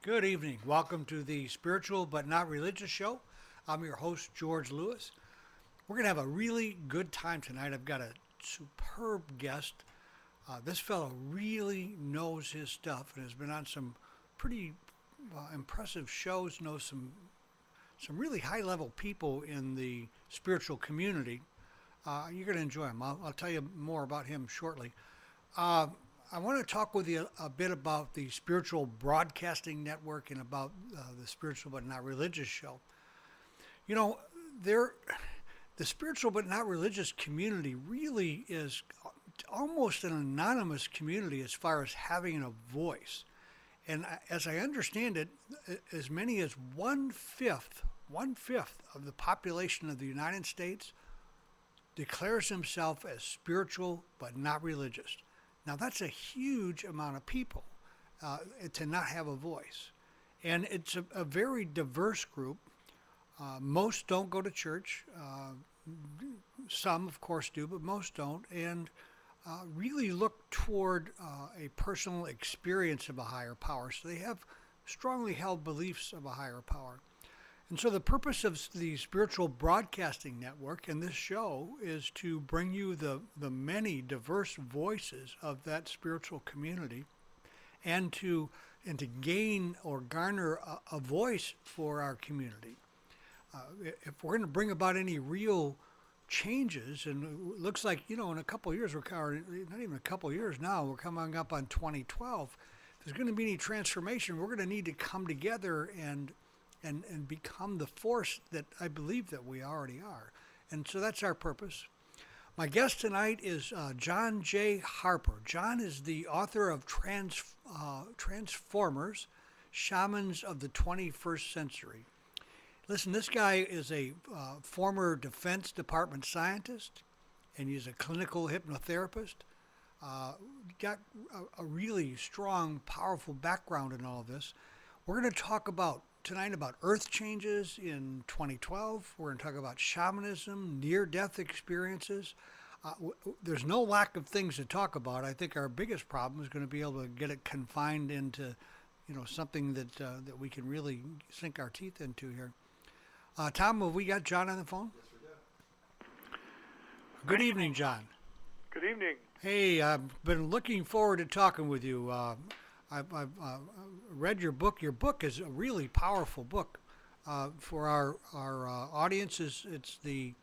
Good evening. Welcome to the Spiritual But Not Religious Show. I'm your host, George Lewis. We're going to have a really good time tonight. I've got a superb guest. This fellow really knows his stuff and has been on some pretty impressive shows, knows some really high level people in the spiritual community. You're going to enjoy him. I'll tell you more about him shortly. Uh, I want to talk with you a bit about the Spiritual Broadcasting Network and about the Spiritual But Not Religious show. You know, there, the spiritual but not religious community really is almost an anonymous community as far as having a voice. And as I understand it, as many as one fifth of the population of the United States declares himself as spiritual but not religious. Now, that's a huge amount of people to not have a voice. And it's a very diverse group. Most don't go to church. Some, of course, do, but most don't. And really look toward a personal experience of a higher power. So they have strongly held beliefs of a higher power. And so the purpose of the Spiritual Broadcasting Network and this show is to bring you the many diverse voices of that spiritual community and to gain or garner a voice for our community. If we're going to bring about any real changes, and it looks like, in a couple of years, not even a couple of years now, we're coming up on 2012, if there's going to be any transformation, we're going to need to come together and become the force that I believe that we already are. And so that's our purpose. My guest tonight is John Jay Harper. John is the author of Transformers, Shamans of the 21st Century. Listen, this guy is a former Defense Department scientist, and he's a clinical hypnotherapist. Got a really strong, powerful background in all of this. We're going to talk tonight about earth changes in 2012. We're going to talk about shamanism, near-death experiences. There's no lack of things to talk about. I think our biggest problem is going to be able to get it confined into, something that we can really sink our teeth into here. Tom, have we got John on the phone? Yes, we do. Good evening, John. Good evening. Hey, I've been looking forward to talking with you. I've read your book. Your book is a really powerful book for our audience. It's the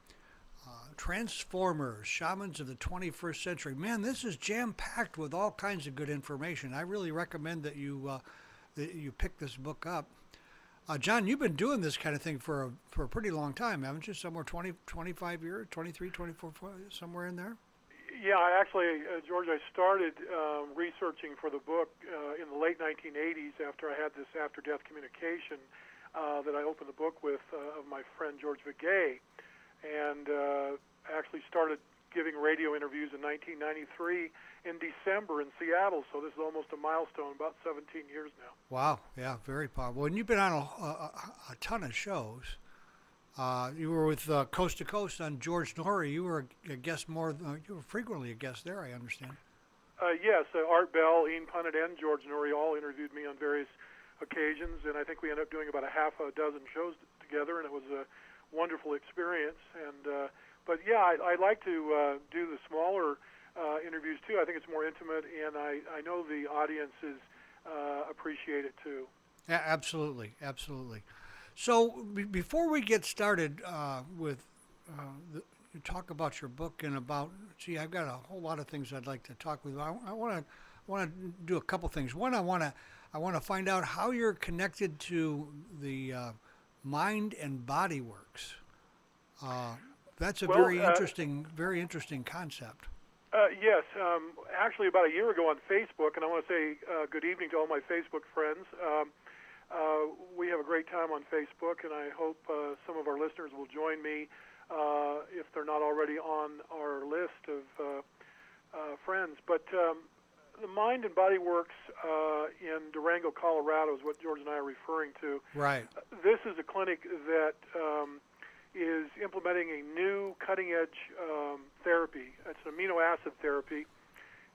Transformers, Shamans of the 21st Century. Man, this is jam-packed with all kinds of good information. I really recommend that you pick this book up. John, you've been doing this kind of thing for a pretty long time, haven't you? Somewhere 20, 25 years, 23, 24, somewhere in there? Yeah, George, I started researching for the book in the late 1980s after I had this after-death communication that I opened the book with of my friend George Vigay, and actually started giving radio interviews in 1993 in December in Seattle, so this is almost a milestone, about 17 years now. Wow, yeah, very powerful. And you've been on a ton of shows. You were with Coast to Coast on George Norrie. You were a guest you were frequently a guest there, I understand. Yes, Art Bell, Ian Punnett, and George Norrie all interviewed me on various occasions, and I think we ended up doing about a half a dozen shows together, and it was a wonderful experience. But yeah, I like to do the smaller interviews too. I think it's more intimate, and I know the audiences appreciate it too. Yeah, absolutely, absolutely. So before we get started with you talk about your book and about, I've got a whole lot of things I'd like to talk with you. I want to do a couple things. One, I want to find out how you're connected to the mind and body works. That's a very interesting concept. Yes, actually about a year ago on Facebook, and I want to say good evening to all my Facebook friends. We have a great time on Facebook, and I hope some of our listeners will join me if they're not already on our list of friends. But the Mind and Body Works in Durango, Colorado is what George and I are referring to. Right. This is a clinic that is implementing a new cutting-edge therapy. It's an amino acid therapy,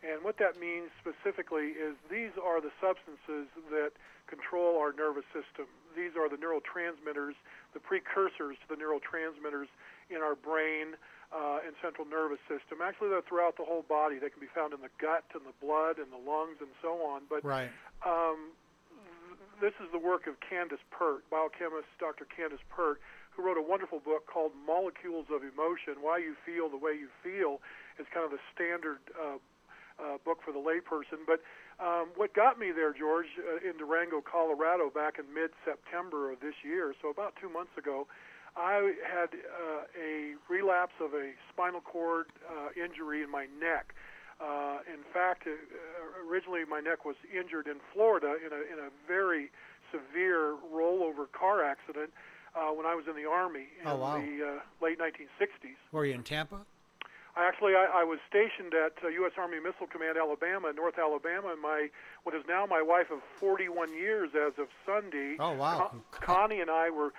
And what that means specifically is these are the substances that control our nervous system. These are the neurotransmitters, the precursors to the neurotransmitters in our brain and central nervous system. Actually, they're throughout the whole body. They can be found in the gut and the blood and the lungs and so on. But right. This is the work of Candace Pert, biochemist Dr. Candace Pert, who wrote a wonderful book called Molecules of Emotion, Why You Feel the Way You Feel. It's kind of the standard book for the layperson. But what got me there, George, in Durango, Colorado, back in mid-September of this year, so about 2 months ago, I had a relapse of a spinal cord injury in my neck. In fact, originally my neck was injured in Florida in a very severe rollover car accident when I was in the Army in the late 1960s. Were you in Tampa? I was stationed at U.S. Army Missile Command, Alabama, North Alabama, and what is now my wife of 41 years as of Sunday. Oh, wow. Connie and I were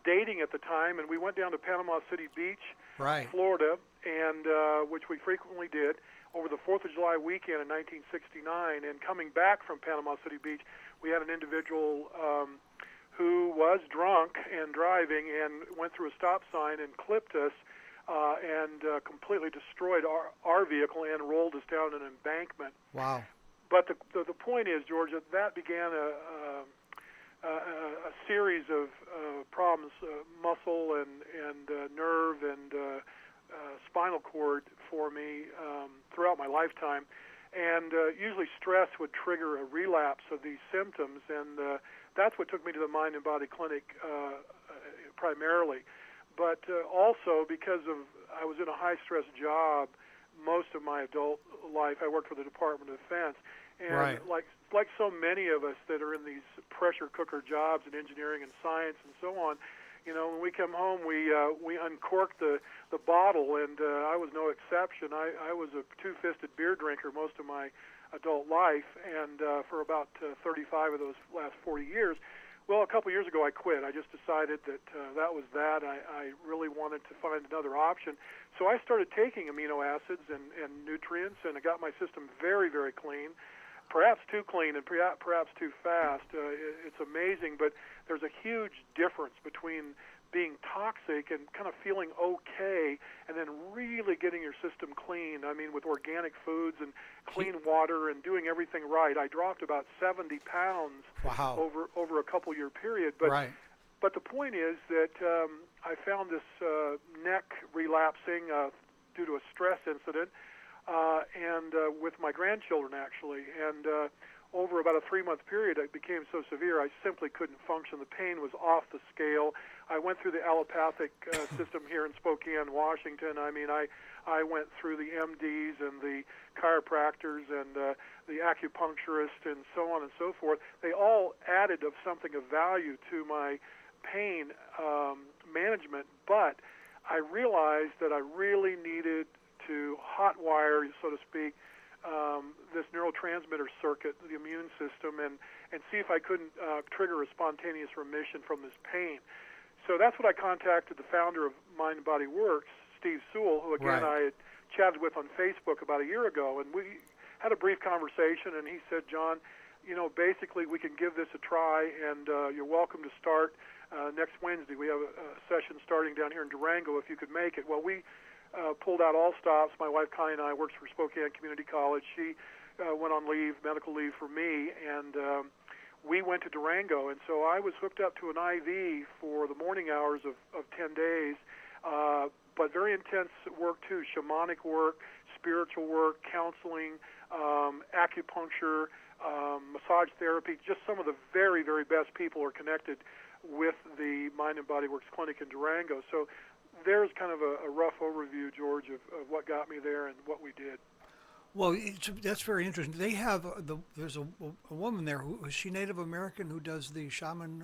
dating at the time, and we went down to Panama City Beach, Florida, and which we frequently did over the 4th of July weekend in 1969. And coming back from Panama City Beach, we had an individual who was drunk and driving and went through a stop sign and clipped us and completely destroyed our vehicle and rolled us down an embankment. Wow. But the point is, George, that began a series of problems, muscle and nerve and spinal cord for me throughout my lifetime. And usually stress would trigger a relapse of these symptoms, and that's what took me to the Mind and Body Clinic primarily. But also because I was in a high-stress job most of my adult life. I worked for the Department of Defense. And like so many of us that are in these pressure cooker jobs in engineering and science and so on, when we come home, we uncork the bottle, and I was no exception. I was a two-fisted beer drinker most of my adult life, and for about 35 of those last 40 years. Well, a couple years ago, I quit. I just decided that that was that. I really wanted to find another option. So I started taking amino acids and nutrients, and I got my system very, very clean, perhaps too clean and perhaps too fast. It's amazing, but there's a huge difference between being toxic and kind of feeling okay and then really getting your system clean. I mean, with organic foods and clean water and doing everything right. I dropped about 70 pounds over a couple-year period. But the point is that I found this neck relapsing due to a stress incident and with my grandchildren, actually. And over about a 3-month period, it became so severe I simply couldn't function. The pain was off the scale. I went through the allopathic system here in Spokane, Washington. I mean, I went through the MDs and the chiropractors and the acupuncturists and so on and so forth. They all added of something of value to my pain management, but I realized that I really needed to hotwire, so to speak, this neurotransmitter circuit, the immune system, and see if I couldn't trigger a spontaneous remission from this pain. So that's what I contacted the founder of Mind and Body Works, Steve Sewell, who, again, I had chatted with on Facebook about a year ago, and we had a brief conversation, and he said, John, basically we can give this a try, and you're welcome to start next Wednesday. We have a session starting down here in Durango if you could make it. Well, we pulled out all stops. My wife Connie and I works for Spokane Community College. She went on leave, medical leave for me, and we went to Durango. And so I was hooked up to an IV for the morning hours of 10 days, but very intense work too, shamanic work, spiritual work, counseling, acupuncture, massage therapy. Just some of the very, very best people are connected with the Mind and Body Works Clinic in Durango. So there's kind of a rough overview, George, of what got me there and what we did. Well, that's very interesting. They have there's a woman there. Is she Native American who does the shaman?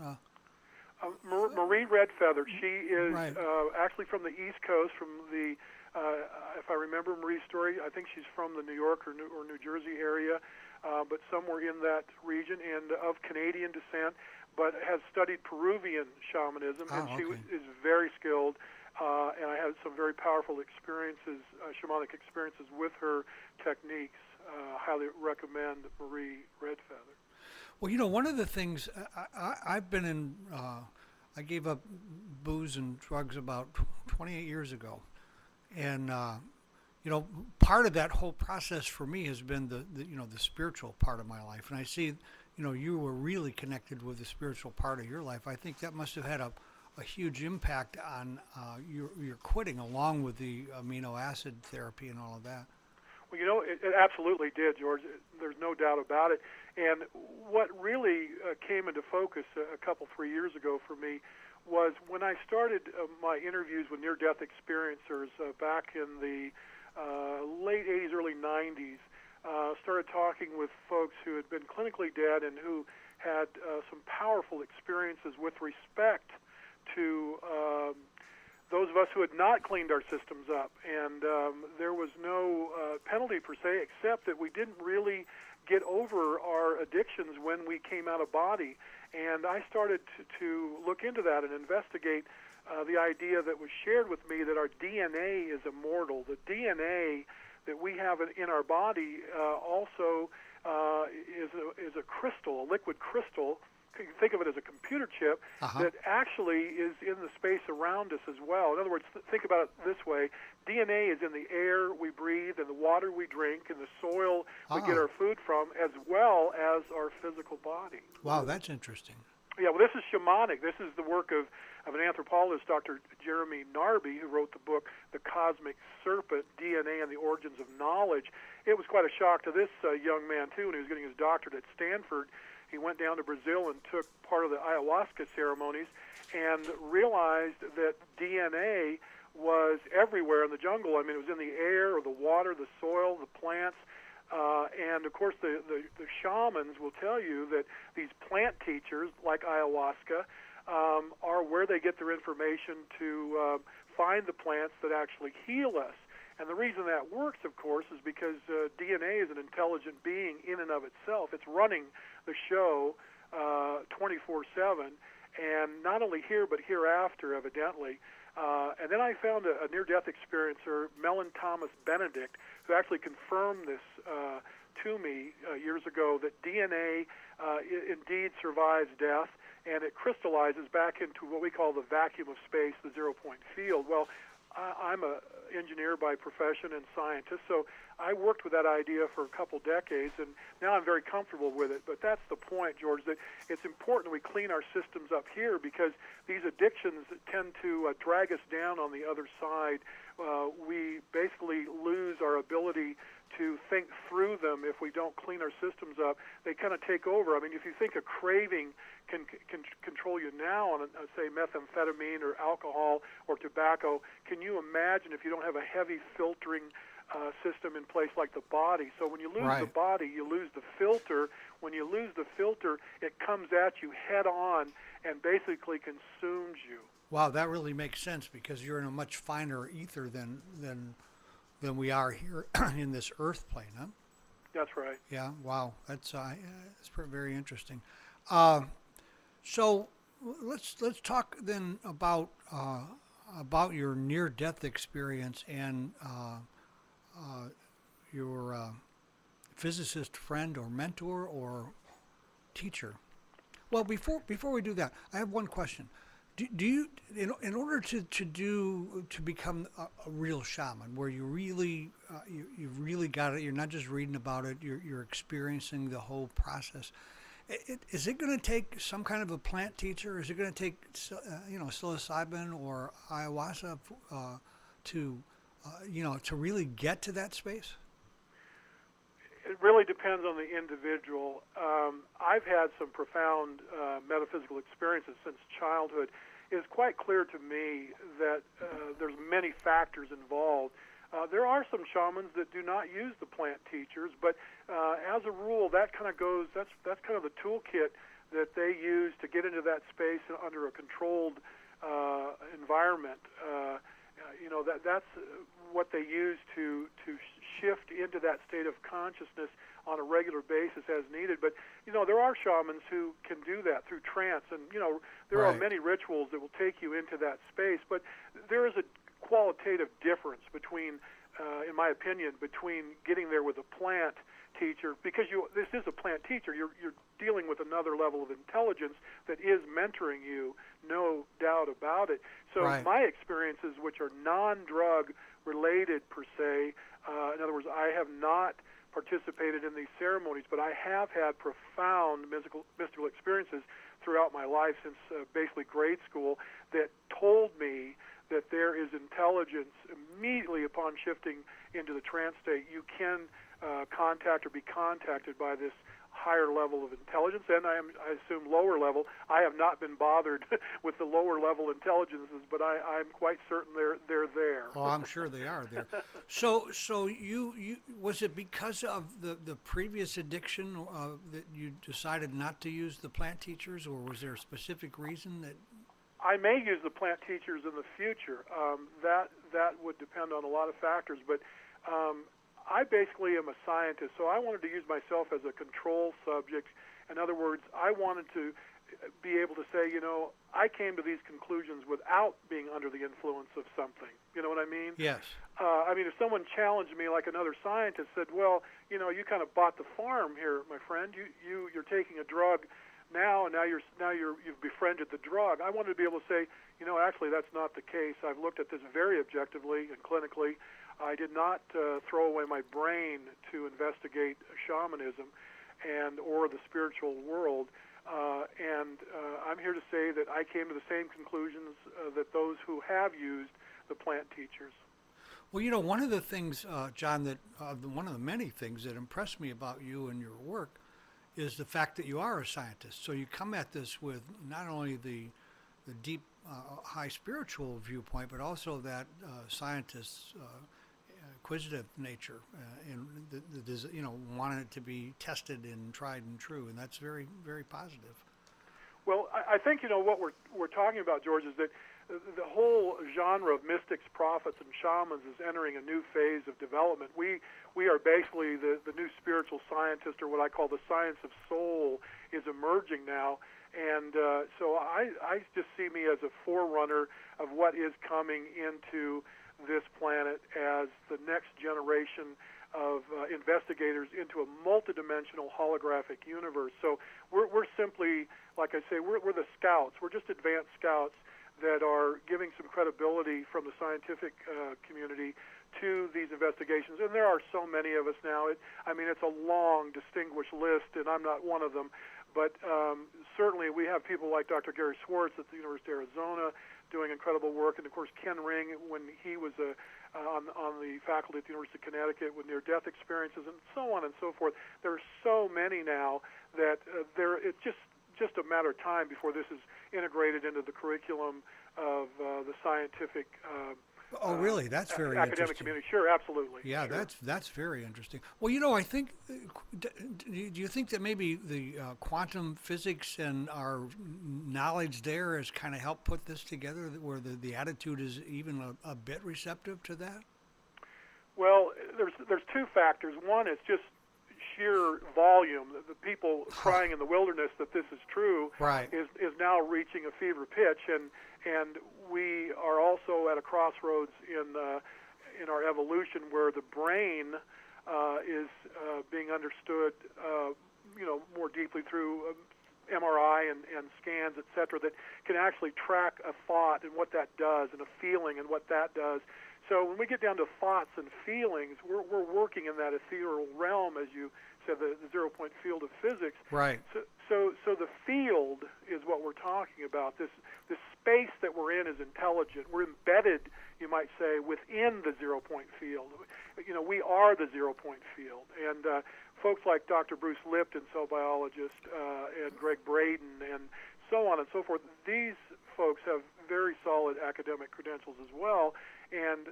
Marie Redfeather. She is actually from the East Coast, from the, if I remember Marie's story, I think she's from the New York or New Jersey area, but somewhere in that region, and of Canadian descent, but has studied Peruvian shamanism, and she is very skilled. And I had some very powerful experiences, shamanic experiences with her techniques. highly recommend Marie Redfeather. Well, one of the things I've been in, I gave up booze and drugs about 28 years ago, and part of that whole process for me has been the spiritual part of my life, and I see, you were really connected with the spiritual part of your life. I think that must have had a huge impact on your quitting, along with the amino acid therapy and all of that. Well, it absolutely did, George. There's no doubt about it. And what really came into focus a couple, 3 years ago for me was when I started my interviews with near-death experiencers back in the late 80s, early 90s, started talking with folks who had been clinically dead and who had some powerful experiences with respect to those of us who had not cleaned our systems up. And there was no penalty per se, except that we didn't really get over our addictions when we came out of body. And I started to look into that and investigate the idea that was shared with me that our DNA is immortal. The DNA that we have in our body also is a crystal, a liquid crystal. You can think of it as a computer chip that actually is in the space around us as well. In other words, think about it this way. DNA is in the air we breathe and the water we drink and the soil we get our food from, as well as our physical body. Wow, that's interesting. Yeah, well, this is shamanic. This is the work of an anthropologist, Dr. Jeremy Narby, who wrote the book, The Cosmic Serpent, DNA and the Origins of Knowledge. It was quite a shock to this young man, too, when he was getting his doctorate at Stanford. He went down to Brazil and took part of the ayahuasca ceremonies and realized that DNA was everywhere in the jungle. I mean, it was in the air or the water, the soil, the plants. And, of course, the shamans will tell you that these plant teachers, like ayahuasca, are where they get their information to find the plants that actually heal us. And the reason that works, of course, is because DNA is an intelligent being in and of itself. It's running the show 24/7, and not only here but hereafter, evidently. And then I found a near-death experiencer, Mellon Thomas Benedict, who actually confirmed this to me years ago, that DNA indeed survives death, and it crystallizes back into what we call the vacuum of space, the zero-point field. Well, I'm an engineer by profession and scientist, so I worked with that idea for a couple decades, and now I'm very comfortable with it. But that's the point, George, that it's important we clean our systems up here, because these addictions tend to drag us down on the other side. We basically lose our ability to think through them if we don't clean our systems up. They kind of take over. I mean, if you think a craving can control you now on, say, methamphetamine or alcohol or tobacco, can you imagine if you don't have a heavy filtering system in place like the body? So when you lose the body, you lose the filter. When you lose the filter, it comes at you head on and basically consumes you. Wow, that really makes sense, because you're in a much finer ether than we are here in this earth plane, huh? That's right. Yeah, wow, that's very interesting. So let's talk then about your near-death experience and your physicist friend or mentor or teacher. Well, before we do that, I have one question. Do you, in order to become a real shaman, where you really you've really got it, you're not just reading about it, you're experiencing the whole process. Is it going to take some kind of a plant teacher? Is it going to take psilocybin or ayahuasca to really get to that space? It really depends on the individual. I've had some profound metaphysical experiences since childhood. It's quite clear to me that there's many factors involved. There are some shamans that do not use the plant teachers, but as a rule, that kind of goes. That's kind of the toolkit that they use to get into that space under a controlled environment. That's what they use to shift into that state of consciousness on a regular basis as needed. But there are shamans who can do that through trance, and there are many rituals that will take you into that space. But there is a qualitative difference between, in my opinion, between getting there with a plant teacher, because this is a plant teacher, you're dealing with another level of intelligence that is mentoring you, no doubt about it. So Right. my experiences, which are non-drug related per se, in other words, I have not participated in these ceremonies, but I have had profound mystical experiences throughout my life since basically grade school that told me that there is intelligence immediately upon shifting into the trance state. You can contact or be contacted by this higher level of intelligence, and I assume lower level. I have not been bothered with the lower level intelligences, but I'm quite certain they're there. Oh, I'm sure they are there. So you was it because of the previous addiction that you decided not to use the plant teachers, or was there a specific reason that? I may use the plant teachers in the future. That would depend on a lot of factors, but I basically am a scientist, so I wanted to use myself as a control subject. In other words, I wanted to be able to say, I came to these conclusions without being under the influence of something. You know what I mean? Yes. If someone challenged me, like another scientist said, well, you kind of bought the farm here, my friend. You're taking a drug now, and now you've befriended the drug. I wanted to be able to say, actually that's not the case. I've looked at this very objectively and clinically. I did not throw away my brain to investigate shamanism or the spiritual world, and I'm here to say that I came to the same conclusions that those who have used the plant teachers. Well, one of the things, John, that one of the many things that impressed me about you and your work is the fact that you are a scientist. So you come at this with not only the deep, high spiritual viewpoint, but also that scientist's inquisitive nature, and wanting it to be tested and tried and true, and that's very, very positive. Well, I think what we're talking about, George, is that the whole genre of mystics, prophets, and shamans is entering a new phase of development. We are basically the new spiritual scientist, or what I call the science of soul, is emerging now. And so I just see me as a forerunner of what is coming into this planet as the next generation of investigators into a multidimensional holographic universe. So we're simply, like I say, we're the scouts. We're just advanced scouts that are giving some credibility from the scientific community to these investigations. And there are so many of us now. It's a long, distinguished list, and I'm not one of them. But certainly we have people like Dr. Gary Swartz at the University of Arizona doing incredible work, and of course Ken Ring when he was on the faculty at the University of Connecticut with near-death experiences, and so on and so forth. There are so many now that it's just a matter of time before this is integrated into the curriculum of the scientific. Oh, really? That's very academic interesting. Community. Sure, absolutely. Yeah, sure. that's very interesting. Well, I think, do you think that maybe the quantum physics and our knowledge there has kind of helped put this together, where the attitude is even a bit receptive to that? Well, there's two factors. One is just sheer volume. The people crying in the wilderness that this is true Right. is now reaching a fever pitch, and we are also at a crossroads in our evolution where the brain is being understood, more deeply through MRI and scans, etc., that can actually track a thought and what that does, and a feeling and what that does. So when we get down to thoughts and feelings, we're working in that ethereal realm, as you said, the zero-point field of physics. Right. So the field is what we're talking about. This space that we're in is intelligent. We're embedded, you might say, within the zero-point field. We are the zero-point field. And folks like Dr. Bruce Lipton, cell biologist, and Greg Braden, and so on and so forth, these folks have very solid academic credentials as well. And,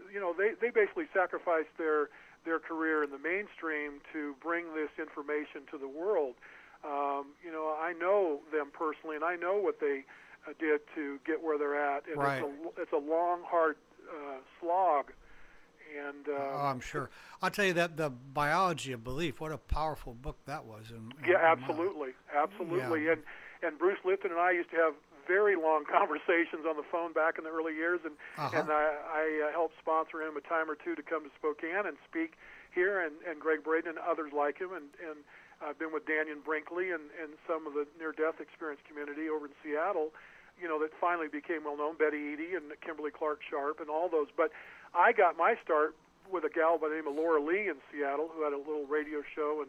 they basically sacrificed their career in the mainstream to bring this information to the world. I know them personally, and I know what they did to get where they're at. And Right. It's a long, hard slog. And I'm sure. I'll tell you that the Biology of Belief, what a powerful book that was. Yeah, absolutely. Yeah. And Bruce Lipton and I used to have very long conversations on the phone back in the early years, and I helped sponsor him a time or two to come to Spokane and speak here, and Greg Braden and others like him, and I've been with Daniel Brinkley and some of the near-death experience community over in Seattle, that finally became well-known, Betty Eady and Kimberly Clark Sharp and all those. But I got my start with a gal by the name of Laura Lee in Seattle, who had a little radio show in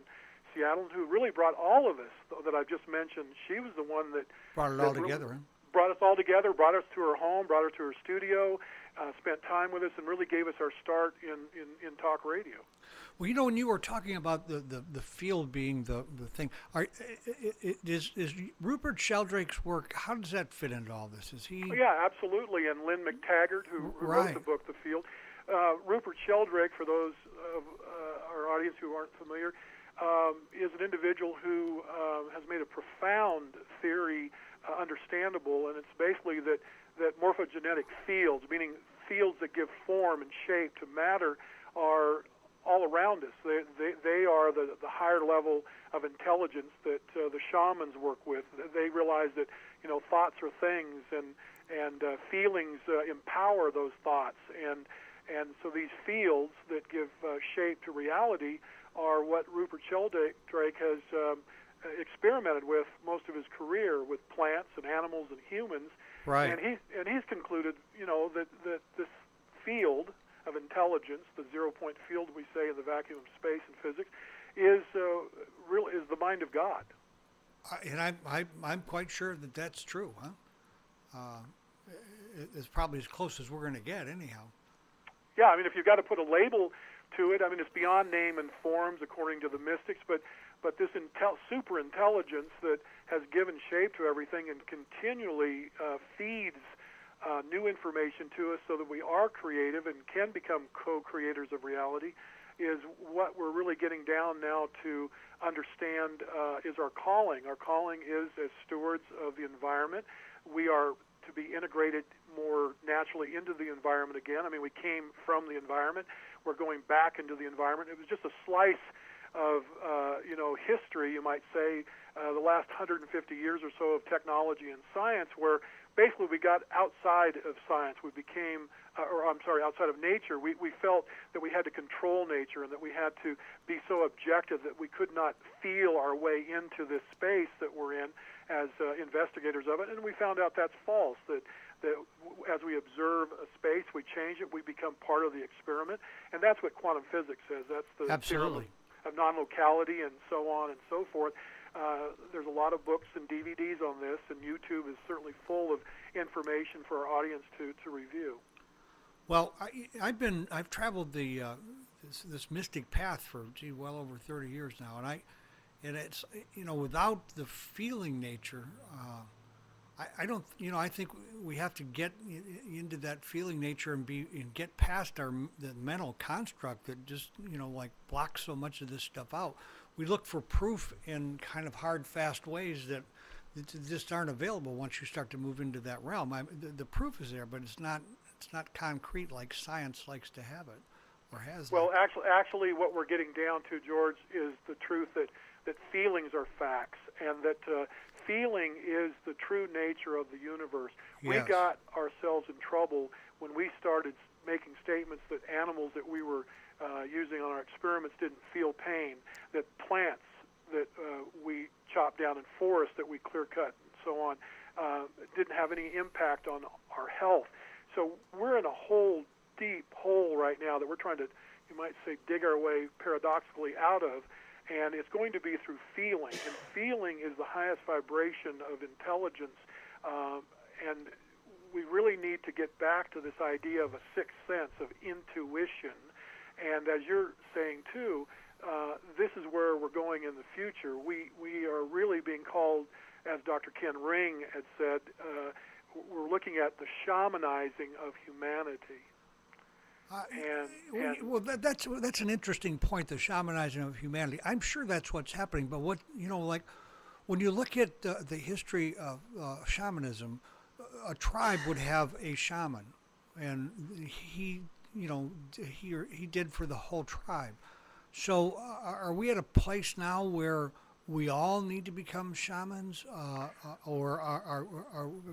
Seattle, and who really brought all of us that I've just mentioned. She was the one that brought it all together, huh? Brought us all together, brought us to her home, brought her to her studio, spent time with us, and really gave us our start in talk radio. Well, when you were talking about the field being the thing, is Rupert Sheldrake's work, how does that fit into all this? Is he? Oh, yeah, absolutely. And Lynn McTaggart, who wrote the book, The Field. Rupert Sheldrake, for those of our audience who aren't familiar, is an individual who has made a profound theory understandable, and it's basically that morphogenetic fields, meaning fields that give form and shape to matter, are all around us. They are the higher level of intelligence that the shamans work with. They realize that thoughts are things, and feelings empower those thoughts, and so these fields that give shape to reality are what Rupert Sheldrake has experimented with most of his career with plants and animals and humans. Right. And he's concluded, that this field of intelligence, the 0-point field we say in the vacuum of space and physics, is the mind of God. And I'm quite sure that that's true, huh? It's probably as close as we're going to get, anyhow. Yeah, I mean, if you've got to put a label to it, I mean, it's beyond name and forms according to the mystics, but this super intelligence that has given shape to everything and continually feeds new information to us so that we are creative and can become co-creators of reality is what we're really getting down now to understand is our calling. Our calling is as stewards of the environment. We are to be integrated more naturally into the environment again. I mean, we came from the environment. We're going back into the environment. It was just a slice of history, you might say, the last 150 years or so of technology and science, where basically we got outside of science. We became, outside of nature. We felt that we had to control nature and that we had to be so objective that we could not feel our way into this space that we're in as investigators of it. And we found out that's false, that as we observe a space, we change it, we become part of the experiment. And that's what quantum physics says. That's the Absolutely. theorem of non-locality and so on and so forth. There's a lot of books and DVDs on this, and YouTube is certainly full of information for our audience to review. Well, I've traveled this mystic path for well over 30 years now, and it's without the feeling nature, I think we have to get into that feeling nature and get past the mental construct that just blocks so much of this stuff out. We look for proof in kind of hard, fast ways that just aren't available once you start to move into that realm. The proof is there, but it's not concrete like science likes to have it or has. Well, actually, what we're getting down to, George, is the truth that feelings are facts, and that feeling is the true nature of the universe. Yes. We got ourselves in trouble when we started making statements that animals that we were using on our experiments didn't feel pain, that plants that we chopped down in forests that we clear-cut and so on didn't have any impact on our health. So we're in a whole deep hole right now that we're trying to, you might say, dig our way paradoxically out of. And it's going to be through feeling. And feeling is the highest vibration of intelligence. And we really need to get back to this idea of a sixth sense, of intuition. And as you're saying, too, this is where we're going in the future. We are really being called, as Dr. Ken Ring had said, we're looking at the shamanizing of humanity. Well, that's an interesting point, the shamanizing of humanity. I'm sure that's what's happening. But what like when you look at the history of shamanism, a tribe would have a shaman, and he did for the whole tribe. So are we at a place now where we all need to become shamans, or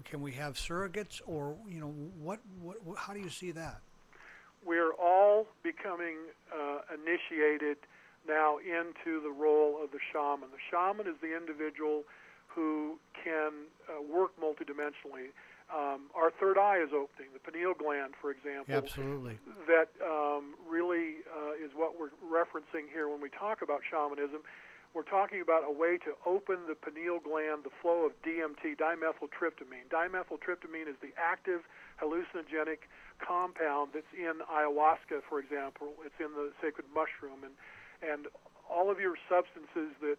can we have surrogates, or what? How do you see that? we're all becoming initiated now into the role of the shaman. The shaman is the individual who can work multidimensionally. Our third eye is opening, the pineal gland, for example. Absolutely. That really is what we're referencing here when we talk about shamanism. We're talking about a way to open the pineal gland, the flow of DMT, dimethyltryptamine. Dimethyltryptamine is the active hallucinogenic compound that's in ayahuasca, for example. It's in the sacred mushroom. And all of your substances that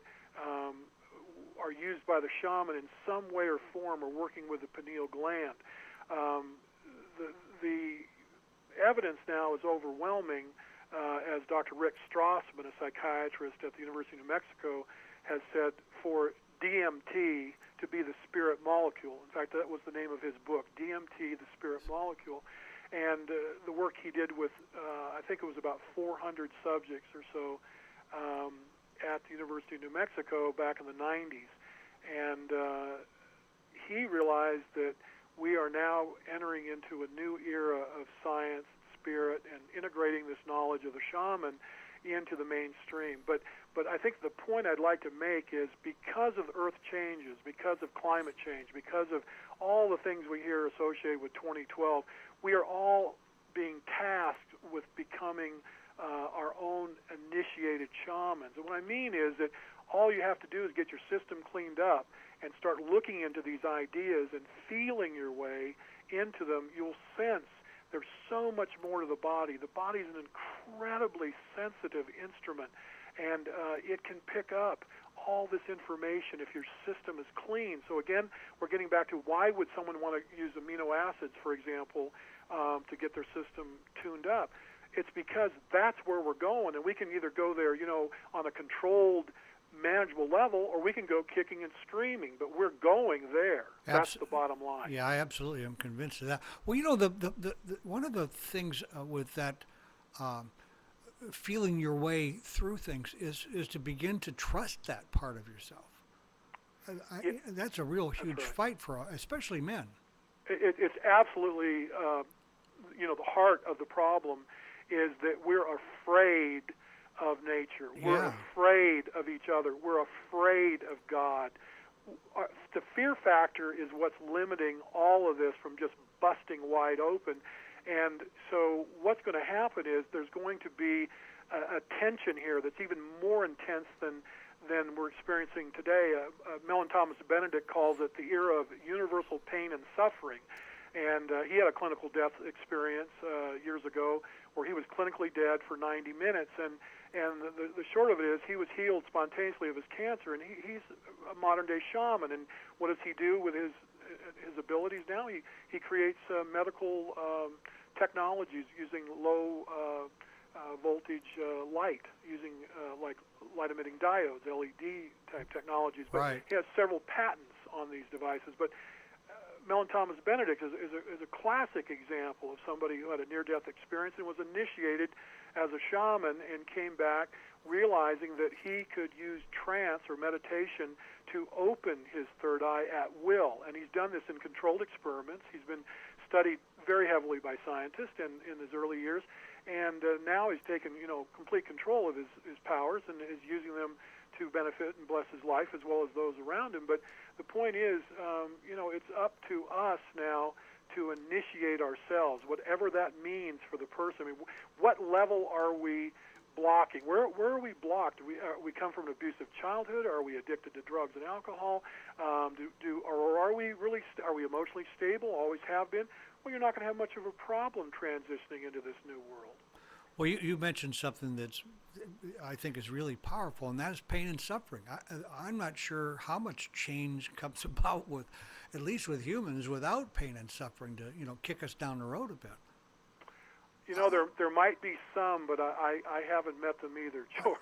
are used by the shaman in some way or form are working with the pineal gland. The evidence now is overwhelming, as Dr. Rick Strassman, a psychiatrist at the University of New Mexico, has said, for DMT to be the spirit molecule. In fact, that was the name of his book, DMT, the Spirit Molecule. And the work he did with, I think it was about 400 subjects or so, at the University of New Mexico back in the 90s. And he realized that we are now entering into a new era of science, spirit, and integrating this knowledge of the shaman into the mainstream. But I think the point I'd like to make is, because of Earth changes, because of climate change, because of all the things we hear associated with 2012, we are all being tasked with becoming our own initiated shamans. And what I mean is that all you have to do is get your system cleaned up and start looking into these ideas and feeling your way into them. You'll sense there's so much more to the body. The body is an incredibly sensitive instrument, and it can pick up all this information if your system is clean. So again, we're getting back to, why would someone want to use amino acids, for example, to get their system tuned up? It's because that's where we're going, and we can either go there, on a controlled, manageable level, or we can go kicking and screaming, but we're going there. That's the bottom line. Yeah, I absolutely am convinced of that. Well, the one of the things with that feeling your way through things is to begin to trust that part of yourself. That's a real huge fight for, especially men. It's absolutely, the heart of the problem is that we're afraid of nature. We're afraid of each other. We're afraid of God. The fear factor is what's limiting all of this from just busting wide open. And so what's going to happen is there's going to be a tension here that's even more intense than we're experiencing today. Mellon Thomas Benedict calls it the era of universal pain and suffering. And he had a clinical death experience years ago where he was clinically dead for 90 minutes. And the short of it is, he was healed spontaneously of his cancer, and he's a modern-day shaman. And what does he do with his abilities now? He creates medical technologies using low voltage light, using like light-emitting diodes, LED-type technologies. But right. He has several patents on these devices. But Mellon Thomas Benedict is a classic example of somebody who had a near-death experience and was initiated as a shaman and came back realizing that he could use trance or meditation to open his third eye at will. And he's done this in controlled experiments. He's been studied very heavily by scientists in his early years, and now he's taken complete control of his powers and is using them to benefit and bless his life as well as those around him. But the point is, it's up to us now to initiate ourselves, whatever that means for the person. I mean, what level are we blocking? Where are we blocked? We come from an abusive childhood? Are we addicted to drugs and alcohol? Or are we emotionally stable? Always have been? Well, you're not going to have much of a problem transitioning into this new world. Well, you mentioned something that's, I think, is really powerful, and that is pain and suffering. I'm not sure how much change comes about with, at least with humans, without pain and suffering to, kick us down the road a bit. There might be some, but I haven't met them either, George.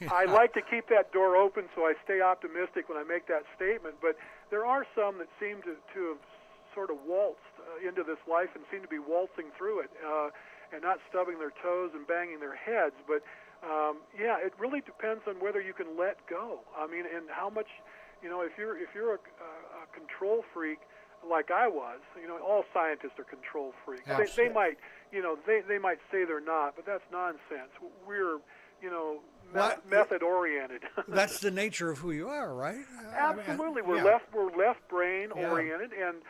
I like to keep that door open, so I stay optimistic when I make that statement. But there are some that seem to have sort of waltzed into this life and seem to be waltzing through it. And not stubbing their toes and banging their heads, but it really depends on whether you can let go. I mean, and how much, if you're a control freak, like I was. All scientists are control freaks. They Absolutely. might, they might say they're not, but that's nonsense. We're, What? method oriented. That's the nature of who you are, right? Absolutely, Yeah. we're left brain Yeah. oriented, and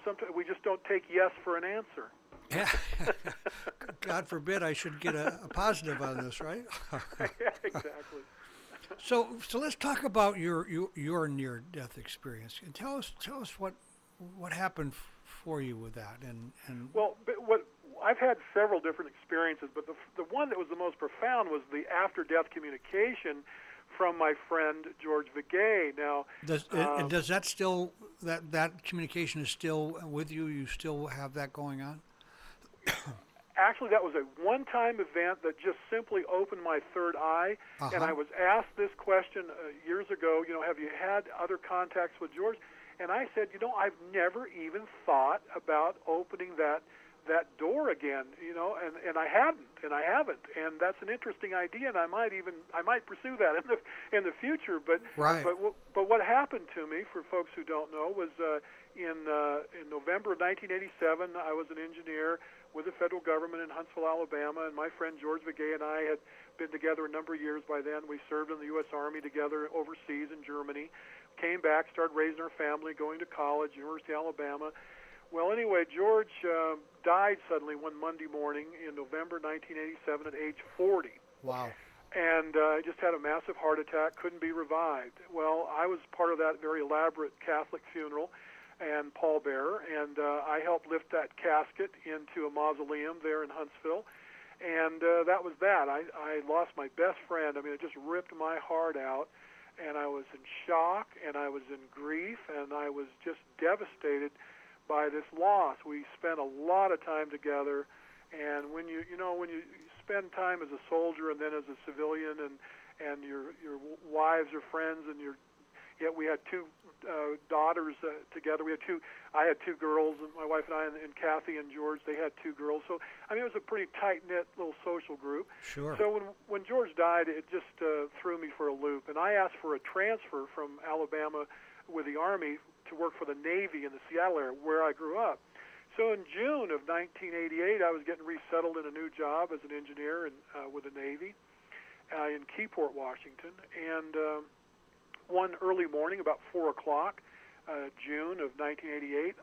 sometimes we just don't take yes for an answer. Yeah. God forbid I should get a positive on this, right? Yeah, exactly. So let's talk about your near death experience and tell us what happened for you with that and Well, but what I've had several different experiences, but the one that was the most profound was the after-death communication from my friend George Vigay. Now, does that still that communication is still with you? You still have that going on? actually, that was a one-time event that just simply opened my third eye. Uh And huh. I was asked this question years ago. Have you had other contacts with George? And I said, I've never even thought about opening that door again. And I hadn't, and I haven't. And that's an interesting idea, and I might pursue that in the future. But Right. but what happened to me, for folks who don't know, was in November of 1987, I was an engineer with the federal government in Huntsville, Alabama, and my friend George Vigay and I had been together a number of years by then. We served in the U.S. Army together overseas in Germany, came back, started raising our family, going to college, University of Alabama. Well, anyway, George died suddenly one Monday morning in November 1987 at age 40. Wow. And just had a massive heart attack, couldn't be revived. Well, I was part of that very elaborate Catholic funeral and pallbearer, and I helped lift that casket into a mausoleum there in Huntsville. And that was that. I lost my best friend. I mean, it just ripped my heart out, and I was in shock, and I was in grief, and I was just devastated by this loss. We spent a lot of time together, and when you spend time as a soldier and then as a civilian, and your wives are friends, and yet we had two daughters together. I had two girls, and my wife and I, and Kathy and George, they had two girls. So I mean, it was a pretty tight knit little social group. Sure. So when George died, it just threw me for a loop, and I asked for a transfer from Alabama with the Army to work for the Navy in the Seattle area where I grew up. So in June of 1988, I was getting resettled in a new job as an engineer with the Navy in Keyport, Washington. And one early morning, about 4 o'clock, June of 1988,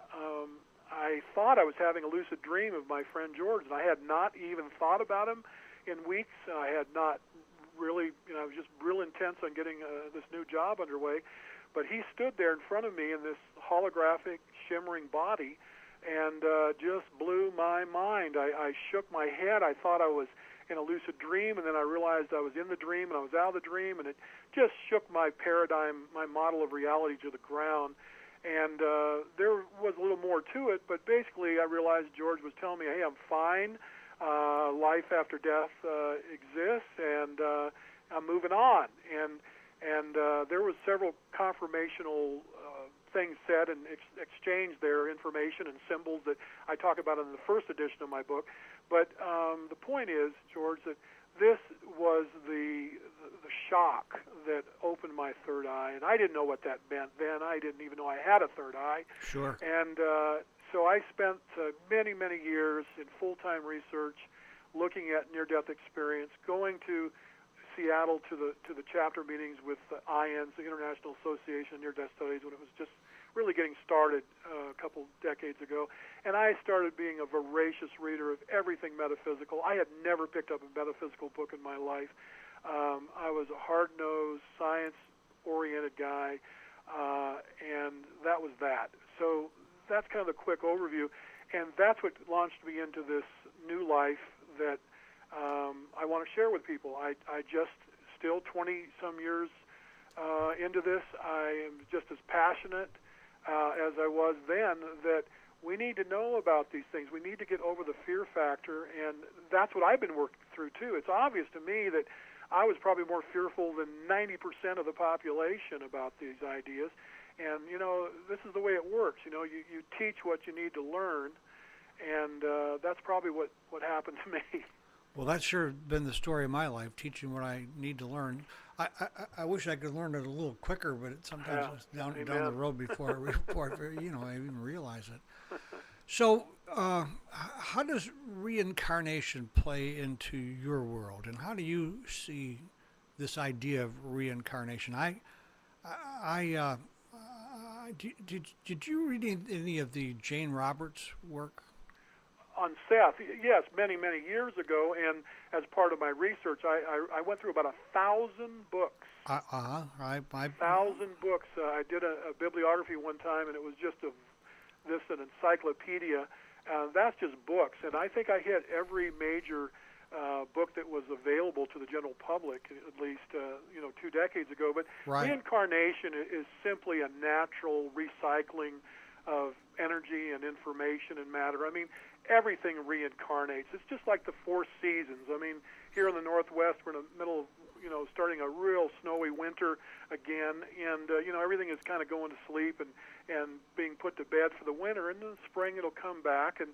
I thought I was having a lucid dream of my friend George, and I had not even thought about him in weeks. I had not really, I was just real intense on getting this new job underway. But he stood there in front of me in this holographic, shimmering body, and just blew my mind. I shook my head. I thought I was in a lucid dream, and then I realized I was in the dream, and I was out of the dream, and it just shook my paradigm, my model of reality to the ground. And there was a little more to it, but basically I realized George was telling me, hey, I'm fine. Life after death exists, and I'm moving on. And there was several confirmational things said and exchanged there, information and symbols that I talk about in the first edition of my book. But the point is, George, that this was the shock that opened my third eye, and I didn't know what that meant then. I didn't even know I had a third eye. Sure. And so I spent many, many years in full-time research looking at near-death experience, going to Seattle to the chapter meetings with IANS, the International Association of Near-Death Studies, when it was just really getting started a couple decades ago. And I started being a voracious reader of everything metaphysical. I had never picked up a metaphysical book in my life. I was a hard-nosed, science-oriented guy, and that was that. So that's kind of the quick overview. And that's what launched me into this new life that I want to share with people. I just still 20-some years into this, I am just as passionate as I was then that we need to know about these things. We need to get over the fear factor, and that's what I've been working through, too. It's obvious to me that I was probably more fearful than 90% of the population about these ideas. And, this is the way it works. You teach what you need to learn, and that's probably what happened to me. Well, that's sure been the story of my life, teaching what I need to learn. I wish I could learn it a little quicker, but sometimes Yeah. it's down the Amen. road before I even realize it. So, how does reincarnation play into your world, and how do you see this idea of reincarnation? Did you read any of the Jane Roberts work? On Seth, yes, many, many years ago, and as part of my research, I went through about 1,000 books. I 1,000 books. I did a bibliography one time, and it was just an encyclopedia. That's just books, and I think I hit every major book that was available to the general public, at least 2 decades ago. But right. reincarnation is simply a natural recycling of energy and information and matter. I mean, everything reincarnates. It's just like the four seasons. I mean, here in the Northwest, we're in the middle of starting a real snowy winter again, and everything is kind of going to sleep and being put to bed for the winter. And in the spring, it'll come back, and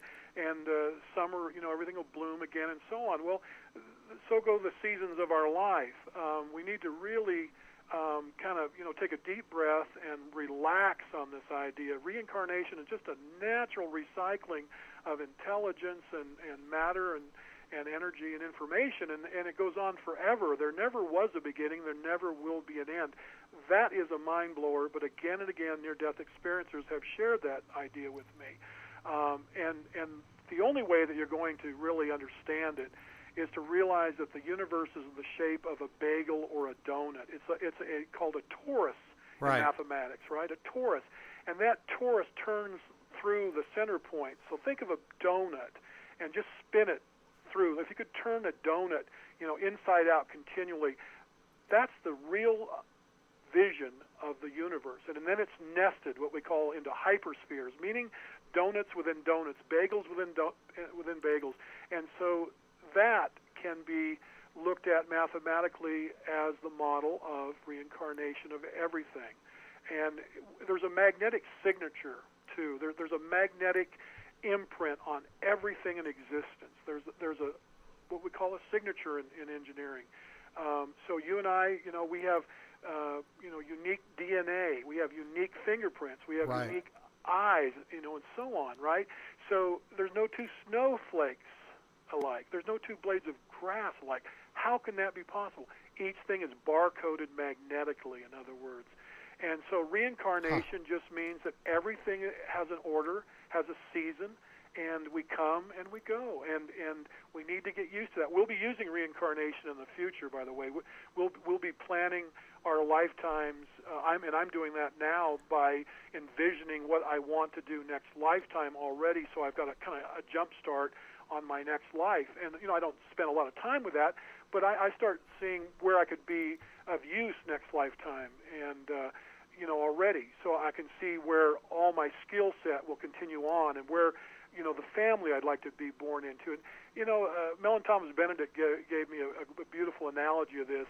summer, everything will bloom again, and so on. Well, so go the seasons of our life. We need to really kind of take a deep breath and relax on this idea. Reincarnation is just a natural recycling of intelligence and matter and energy and information, and it goes on forever. There never was a beginning. There never will be an end. That is a mind blower, but again and again, near-death experiencers have shared that idea with me. And the only way that you're going to really understand it is to realize that the universe is in the shape of a bagel or a donut. It's called a torus in mathematics, right? A torus. And that torus turns through the center point. So think of a donut and just spin it through. If you could turn a donut, inside out continually, that's the real vision of the universe. And then it's nested, what we call, into hyperspheres, meaning donuts within donuts, bagels within bagels. And so that can be looked at mathematically as the model of reincarnation of everything. And there's a magnetic signature, too. There's a magnetic imprint on everything in existence. There's a what we call a signature in engineering. So you and I, we have unique DNA. We have unique fingerprints. We have unique eyes, and so on, right? So there's no two snowflakes alike. There's no two blades of grass alike. How can that be possible? Each thing is barcoded magnetically, in other words. And so reincarnation just means that everything has an order, has a season, and we come and we go, and we need to get used to that. We'll be using reincarnation in the future, by the way. We'll be planning our lifetimes. I'm doing that now by envisioning what I want to do next lifetime already. So I've got a kind of a jump start on my next life, and I don't spend a lot of time with that, but I start seeing where I could be of use next lifetime, and already, so I can see where all my skill set will continue on, and where the family I'd like to be born into. And Mellon Thomas Benedict gave me a beautiful analogy of this.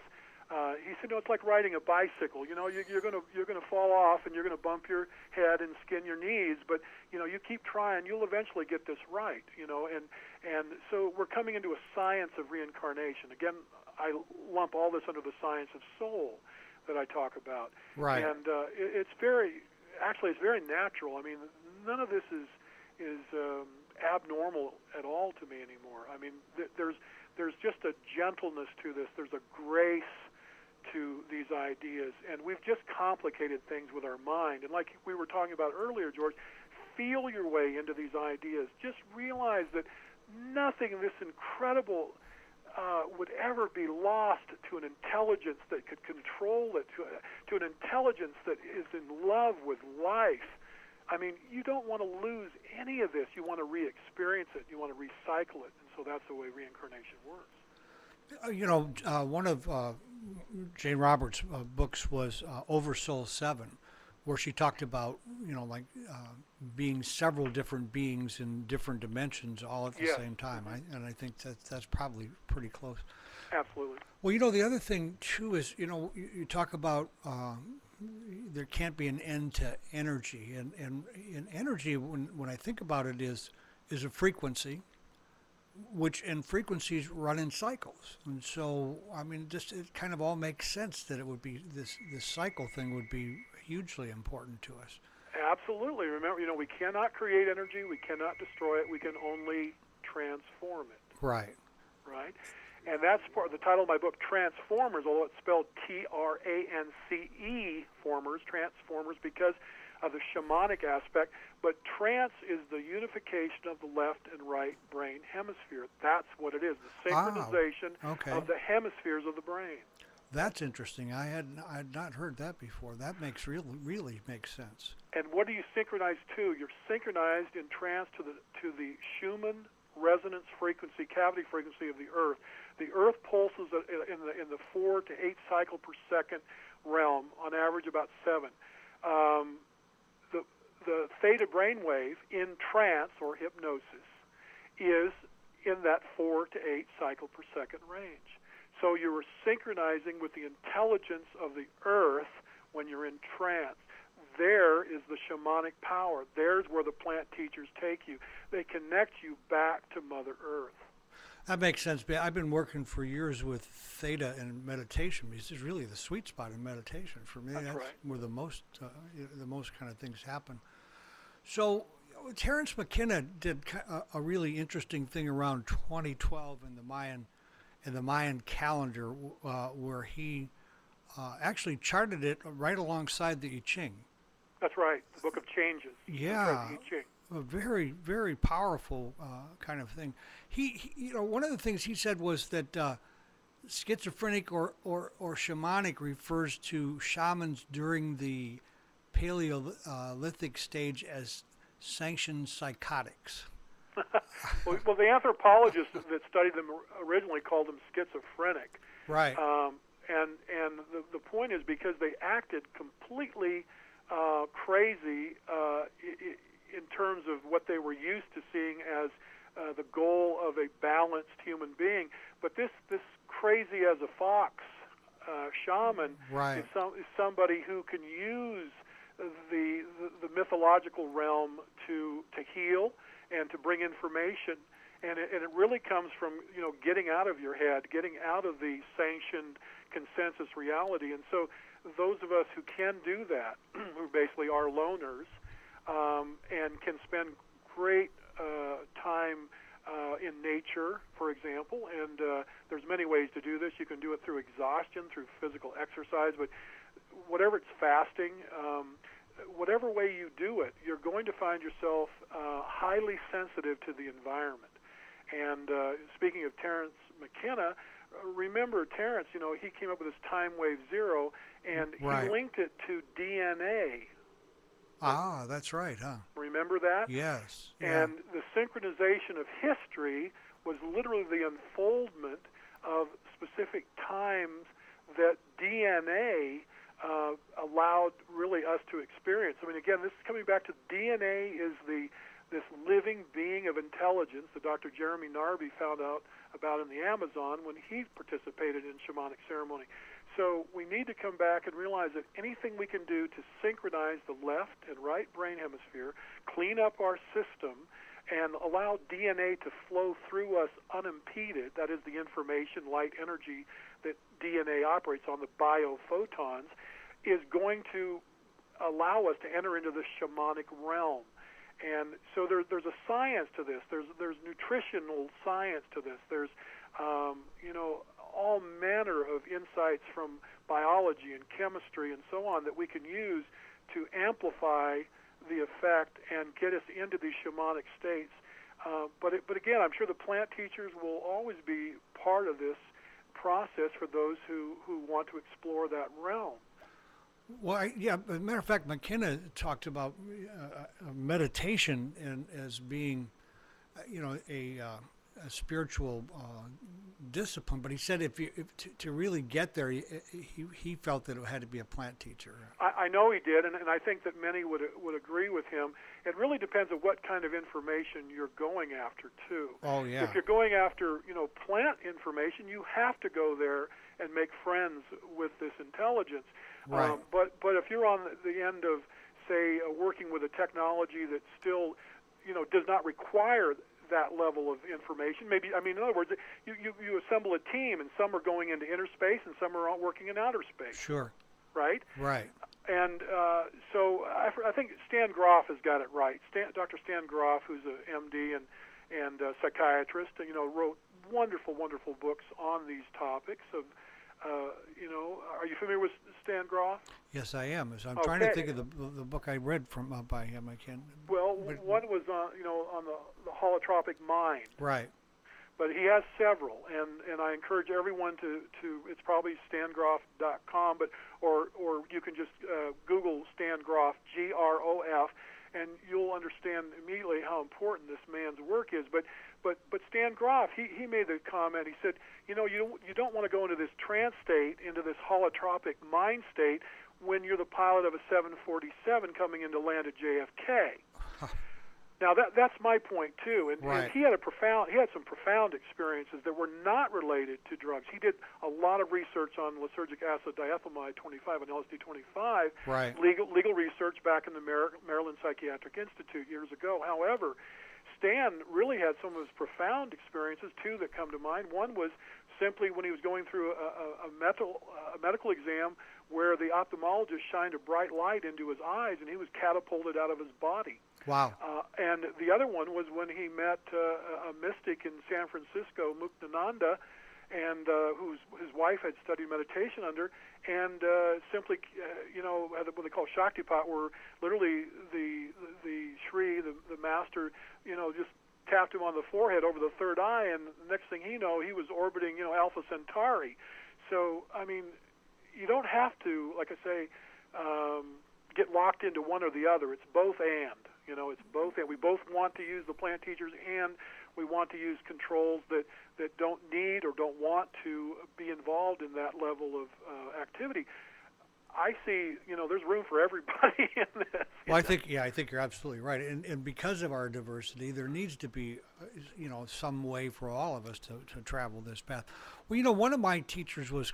He said, it's like riding a bicycle. You're gonna fall off and you're gonna bump your head and skin your knees, but you keep trying. You'll eventually get this right. And so we're coming into a science of reincarnation. Again, I lump all this under the science of soul that I talk about. Right. And it's very natural. I mean, none of this is abnormal at all to me anymore. I mean, there's just a gentleness to this. There's a grace to these ideas, and we've just complicated things with our mind. And like we were talking about earlier, George, feel your way into these ideas. Just realize that nothing in this incredible would ever be lost to an intelligence that could control it, to an intelligence that is in love with life. I mean, you don't want to lose any of this. You want to re-experience it. You want to recycle it. And so that's the way reincarnation works. One of Jane Roberts' books was Oversoul 7, where she talked about, being several different beings in different dimensions all at the same time. And I think that's probably pretty close. Absolutely. Well, the other thing, too, is, you talk about there can't be an end to energy. And energy, when I think about it, is a frequency, which and frequencies run in cycles. And so, I mean, just it kind of all makes sense that it would be this cycle thing would be hugely important to us. Absolutely. Remember, we cannot create energy. We cannot destroy it. We can only transform it. Right. Right? And that's part of the title of my book, Transformers, although it's spelled Trance, formers, Transformers, because of the shamanic aspect. But trance is the unification of the left and right brain hemisphere. That's what it is, the synchronization of the hemispheres of the brain. That's interesting. I had not heard that before. That makes really makes sense. And what do you synchronize to? You're synchronized in trance to the Schumann resonance frequency, cavity frequency of the Earth. The Earth pulses in the 4 to 8 cycle per second realm, on average about 7. The theta brainwave in trance or hypnosis is in that 4 to 8 cycle per second range. So you are synchronizing with the intelligence of the Earth when you're in trance. There is the shamanic power. There's where the plant teachers take you. They connect you back to Mother Earth. That makes sense. I've been working for years with theta and meditation. This is really the sweet spot in meditation for me. That's right. Where the most kind of things happen. So Terence McKenna did a really interesting thing around 2012 in the Mayan calendar, where he actually charted it right alongside the I Ching. That's right, the Book of Changes. Yeah, right, the I Ching. A very, very powerful kind of thing. He, one of the things he said was that schizophrenic or shamanic refers to shamans during the Paleolithic stage as sanctioned psychotics. Well, the anthropologists that studied them originally called them schizophrenic. Right. And the point is because they acted completely crazy in terms of what they were used to seeing as the goal of a balanced human being. But this crazy as a fox shaman right. is somebody who can use the mythological realm to heal and to bring information, and it really comes from getting out of your head, getting out of the sanctioned consensus reality. And so those of us who can do that, who basically are loners, and can spend great time in nature, for example, and there's many ways to do this. You can do it through exhaustion, through physical exercise, but whatever it's fasting, whatever way you do it, you're going to find yourself highly sensitive to the environment. And speaking of Terence McKenna, remember Terence, he came up with this time wave zero, and right. he linked it to DNA. Ah, that's right, huh? Remember that? Yes. Yeah. And the synchronization of history was literally the unfoldment of specific times that DNA allowed really us to experience. I mean, again, this is coming back to DNA is this living being of intelligence that Dr. Jeremy Narby found out about in the Amazon when he participated in shamanic ceremony. So we need to come back and realize that anything we can do to synchronize the left and right brain hemisphere, clean up our system, and allow DNA to flow through us unimpeded, that is the information, light, energy that DNA operates on, the biophotons, is going to allow us to enter into the shamanic realm. And so there's a science to this. There's nutritional science to this. There's all manner of insights from biology and chemistry and so on that we can use to amplify the effect and get us into these shamanic states. But again, I'm sure the plant teachers will always be part of this process for those who want to explore that realm. Well, as a matter of fact, McKenna talked about meditation as being, a spiritual discipline. But he said to really get there, he felt that it had to be a plant teacher. I know he did, and I think that many would agree with him. It really depends on what kind of information you're going after, too. Oh, yeah. If you're going after, plant information, you have to go there and make friends with this intelligence. Right. But if you're on the end of, say, working with a technology that still, does not require that level of information. Maybe, I mean, in other words, you assemble a team, and some are going into inner space, and some are working in outer space. Sure. Right? Right. And so I think Stan Groff has got it right. Dr. Stan Groff, who's a MD and psychiatrist, wrote wonderful, wonderful books on these topics. Of, are you familiar with Stan Groff? Yes, I am. So I'm trying to think of the book I read from by him. I can't. Well, one was on the holotropic mind. Right. But he has several, and I encourage everyone to it's probably stangroff.com, or you can just Google Stan Groff, Grof, and you'll understand immediately how important this man's work is. But Stan Groff, he made the comment. He said, you don't want to go into this trance state, into this holotropic mind state, when you're the pilot of a 747 coming into land at JFK. Now that's my point too, and he had some profound experiences that were not related to drugs. He did a lot of research on lysergic acid diethylamide 25 and LSD 25, legal research back in the Maryland Psychiatric Institute years ago. However, Stan really had some of his profound experiences too that come to mind. One was simply when he was going through a medical exam where the ophthalmologist shined a bright light into his eyes, and he was catapulted out of his body. Wow. And the other one was when he met a mystic in San Francisco, Muktananda, and his wife had studied meditation under, and simply, had what they call Shaktipat, where literally the Shri, the master, just tapped him on the forehead over the third eye, and the next thing he was orbiting, Alpha Centauri. So, I mean, you don't have to, like I say, get locked into one or the other. It's both and. It's both and. We both want to use the plant teachers, and we want to use controls that don't need or don't want to be involved in that level of activity. I see, there's room for everybody in this. Well, I think you're absolutely right. And because of our diversity, there needs to be, some way for all of us to travel this path. Well, one of my teachers was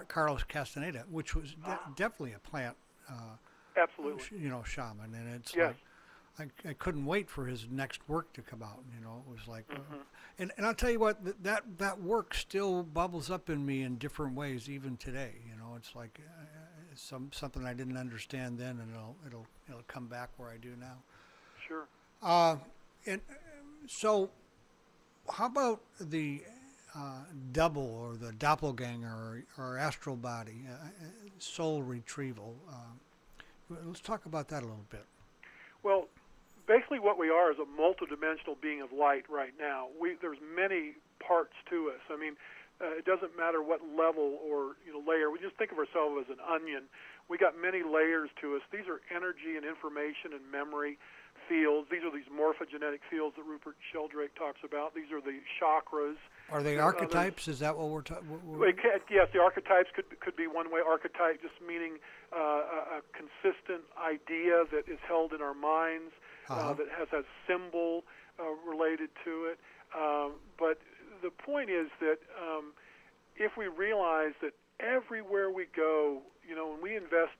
Carlos Castaneda, which was definitely a plant, absolutely, shaman. And it's yes. like, I couldn't wait for his next work to come out. It was like, and I'll tell you what, that work still bubbles up in me in different ways, even today. It's like something I didn't understand then, and it'll come back where I do now. Sure. And so, how about the double or the doppelganger or astral body, soul retrieval? Let's talk about that a little bit. Well, basically what we are is a multidimensional being of light right now. There's many parts to us. I mean, it doesn't matter what level or layer. We just think of ourselves as an onion. We got many layers to us. These are energy and information and memory fields. These are these morphogenetic fields that Rupert Sheldrake talks about. These are the chakras. Are they archetypes? Is that what we're talking? Yes, the archetypes could be one way. Archetype just meaning a consistent idea that is held in our minds, that has a symbol related to it. But the point is that if we realize that everywhere we go, when we invest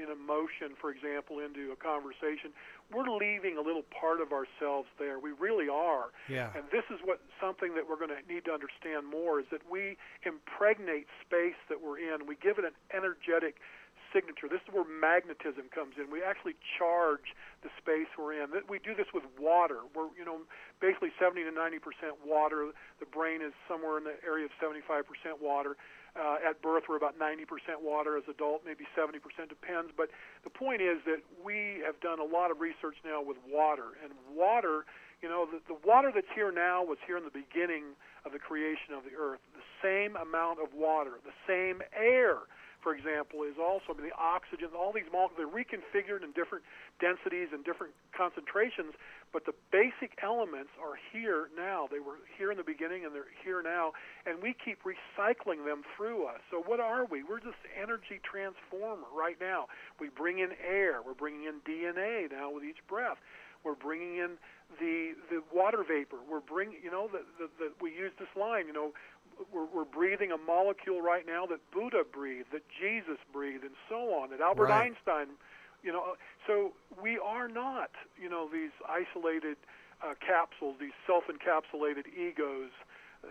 in emotion, for example, into a conversation, we're leaving a little part of ourselves there. We really are. Yeah. And this is something that we're going to need to understand more, is that we impregnate space that we're in. We give it an energetic signature. This is where magnetism comes in. We actually charge the space we're in. We do this with water. We're, basically 70 to 90% water. The brain is somewhere in the area of 75% water. At birth, we're about 90% water. As adult, maybe 70%, depends. But the point is that we have done a lot of research now with water. And water, the water that's here now was here in the beginning of the creation of the earth. The same amount of water, the same air, for example, is also the oxygen. All these molecules, they're reconfigured in different densities and different concentrations, but the basic elements are here now. They were here in the beginning, and they're here now, and we keep recycling them through us. So what are we? We're just energy transformer right now. We bring in air. We're bringing in DNA now with each breath. We're bringing in the water vapor. We're bringing, we use this line, we're breathing a molecule right now that Buddha breathed, that Jesus breathed, and so on, that Albert Einstein, so we are not, these isolated capsules, these self-encapsulated egos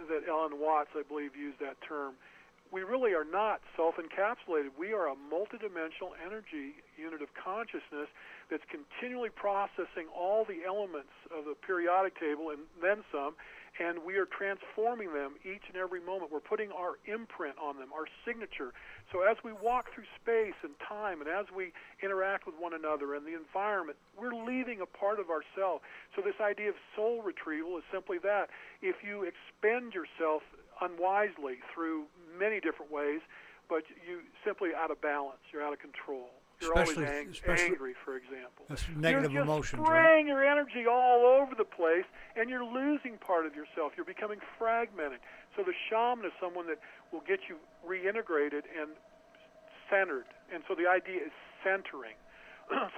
that Ellen Watts, I believe, used that term. We really are not self-encapsulated. We are a multidimensional energy unit of consciousness that's continually processing all the elements of the periodic table and then some, and we are transforming them each and every moment. We're putting our imprint on them, our signature. So as we walk through space and time, and as we interact with one another and the environment, we're leaving a part of ourselves. So this idea of soul retrieval is simply that. If you expend yourself unwisely through many different ways, but you simply out of balance, you're out of control. You're especially angry, for example. That's negative you're just emotions, spraying right? your energy all over the place, and you're losing part of yourself. You're becoming fragmented. So the shaman is someone that will get you reintegrated and centered. And so the idea is centering.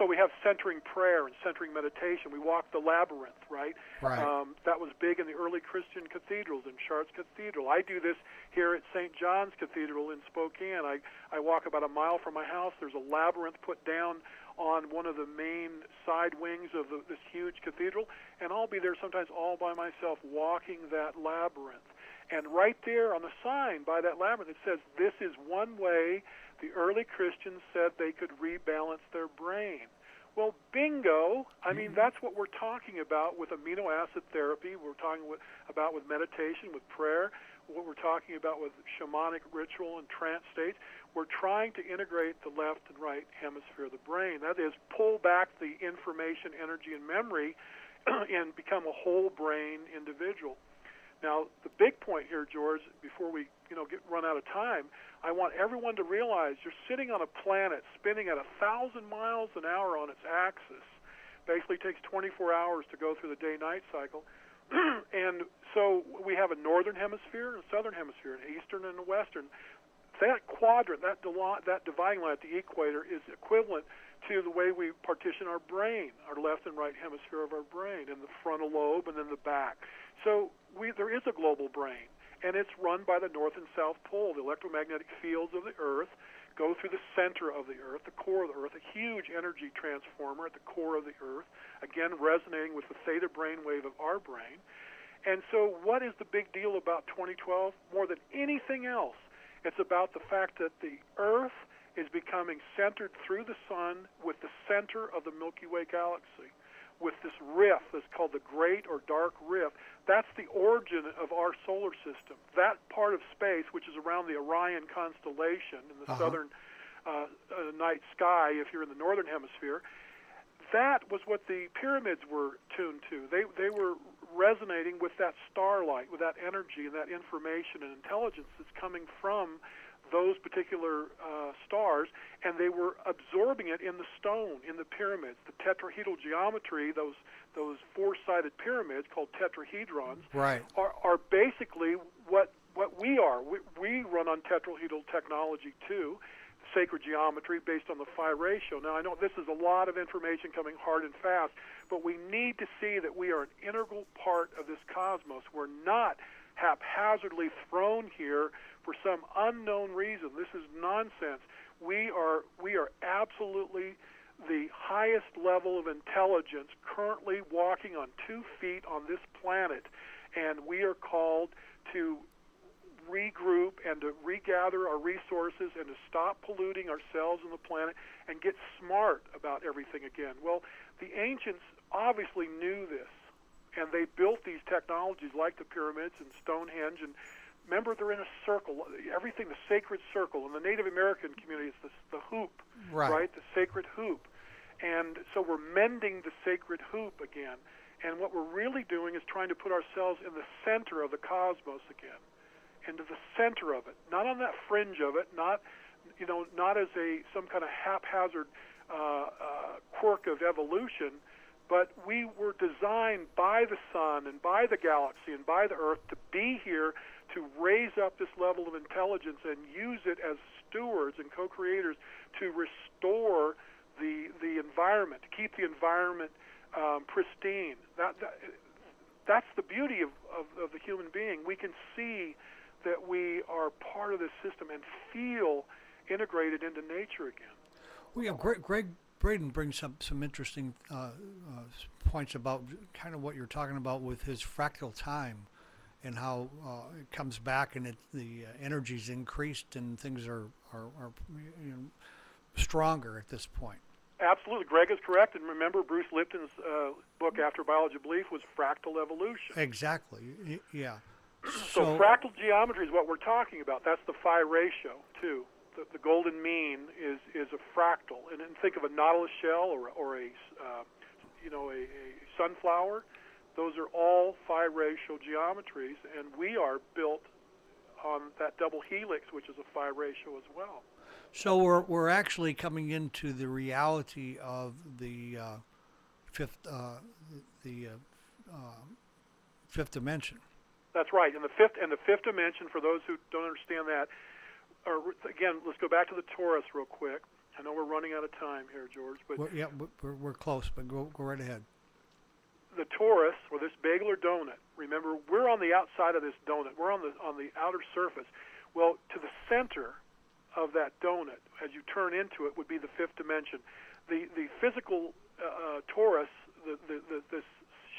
So we have centering prayer and centering meditation. We walk the labyrinth, right? Right. That was big in the early Christian cathedrals, in Chartres Cathedral. I do this here at St. John's Cathedral in Spokane. I walk about a mile from my house. There's a labyrinth put down on one of the main side wings of this huge cathedral, and I'll be there sometimes all by myself walking that labyrinth. And right there on the sign by that labyrinth, it says, "This is one way the early Christians said they could rebalance their brain." Well, bingo. I mean, that's what we're talking about with amino acid therapy. We're talking about with meditation, with prayer, what we're talking about with shamanic ritual and trance states. We're trying to integrate the left and right hemisphere of the brain. That is, pull back the information, energy, and memory and become a whole brain individual. Now, the big point here, George, before we run out of time, I want everyone to realize you're sitting on a planet spinning at 1,000 miles an hour on its axis. Basically takes 24 hours to go through the day-night cycle. And so we have a northern hemisphere and a southern hemisphere, an eastern and a western. That quadrant, that dividing line at the equator is equivalent to the way we partition our brain, our left and right hemisphere of our brain, and the frontal lobe and then the back. So there is a global brain, and it's run by the north and south pole. The electromagnetic fields of the Earth go through the center of the Earth, the core of the Earth, a huge energy transformer at the core of the Earth, again resonating with the theta brainwave of our brain. And so what is the big deal about 2012? More than anything else, it's about the fact that the Earth is becoming centered through the sun with the center of the Milky Way galaxy, with this rift that's called the Great or Dark Rift. That's the origin of our solar system. That part of space, which is around the Orion constellation in the southern night sky, if you're in the northern hemisphere, that was what the pyramids were tuned to. They were resonating with that starlight, with that energy and that information and intelligence that's coming from those particular stars, and they were absorbing it in the stone, in the pyramids. The tetrahedral geometry, those four-sided pyramids called tetrahedrons, right, are basically what we are. We run on tetrahedral technology too, sacred geometry based on the phi ratio. Now, I know this is a lot of information coming hard and fast, but we need to see that we are an integral part of this cosmos. We're not haphazardly thrown here for some unknown reason. This is nonsense. We are absolutely the highest level of intelligence currently walking on 2 feet on this planet, and we are called to regroup and to regather our resources and to stop polluting ourselves and the planet and get smart about everything again. Well, the ancients obviously knew this, and they built these technologies like the pyramids and Stonehenge. And remember, they're in a circle. Everything, the sacred circle. In the Native American community, it's the hoop, right? The sacred hoop. And so we're mending the sacred hoop again. And what we're really doing is trying to put ourselves in the center of the cosmos again, into the center of it, not on that fringe of it, not as some kind of haphazard quirk of evolution, but we were designed by the sun and by the galaxy and by the Earth to be here to raise up this level of intelligence and use it as stewards and co-creators to restore the environment, to keep the environment pristine. That's the beauty of the human being. We can see that we are part of this system and feel integrated into nature again. Well, Greg Braden brings up some interesting points about kind of what you're talking about with his fractal time and how it comes back and the energy's increased and things are stronger at this point. Absolutely. Greg is correct. And remember, Bruce Lipton's book, After Biology of Belief, was fractal evolution. Exactly. Yeah. So fractal geometry is what we're talking about. That's the phi ratio, too. The golden mean is a fractal. And then think of a nautilus shell or a sunflower. Those are all phi ratio geometries, and we are built on that double helix, which is a phi ratio as well. So we're actually coming into the reality of the fifth dimension. That's right. And the fifth dimension, for those who don't understand that, again, let's go back to the torus real quick. I know we're running out of time here, George, but we're close. But go right ahead. The torus, or this bagel or donut. Remember, we're on the outside of this donut. We're on the outer surface. Well, to the center of that donut, as you turn into it, would be the fifth dimension. The physical torus, this